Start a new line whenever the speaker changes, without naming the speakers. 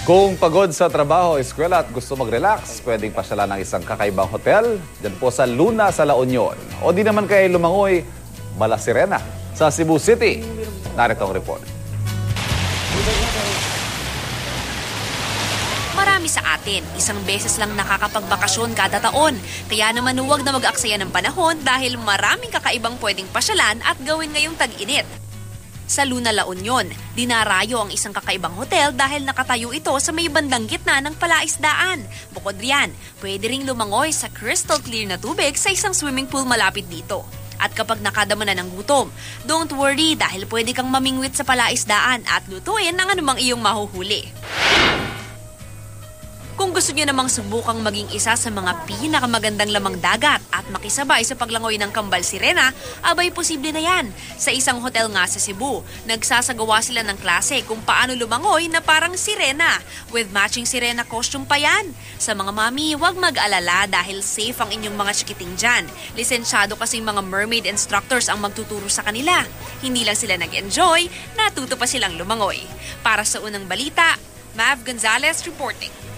Kung pagod sa trabaho, eskwela at gusto mag-relax, pwedeng pasyalan ng isang kakaibang hotel dyan po sa Luna sa La Union. O di naman kaya lumangoy, Mala Sirena sa Cebu City. Narito ang report.
Marami sa atin, isang beses lang nakakapagbakasyon kada taon. Kaya naman huwag na mag-aksaya ng panahon dahil maraming kakaibang pwedeng pasyalan at gawin ngayong tag-init. Sa Luna, La Union, dinarayo ang isang kakaibang hotel dahil nakatayo ito sa may bandang gitna ng palaisdaan. Bukod riyan, pwede ring lumangoy sa crystal clear na tubig sa isang swimming pool malapit dito. At kapag nakadama na ng gutom, don't worry dahil pwede kang mamingwit sa palaisdaan at lutuin ang anumang iyong mahuhuli. Kung gusto niyo namang subukang maging isa sa mga pinakamagandang lamang dagat at makisabay sa paglangoy ng kambal sirena, abay posible na yan. Sa isang hotel nga sa Cebu, nagsasagawa sila ng klase kung paano lumangoy na parang sirena. With matching sirena costume pa yan. Sa mga mami, huwag mag-alala dahil safe ang inyong mga chikiting dyan. Lisensyado kasing mga mermaid instructors ang magtuturo sa kanila. Hindi lang sila nag-enjoy, natuto pa silang lumangoy. Para sa unang balita, Mav Gonzalez reporting.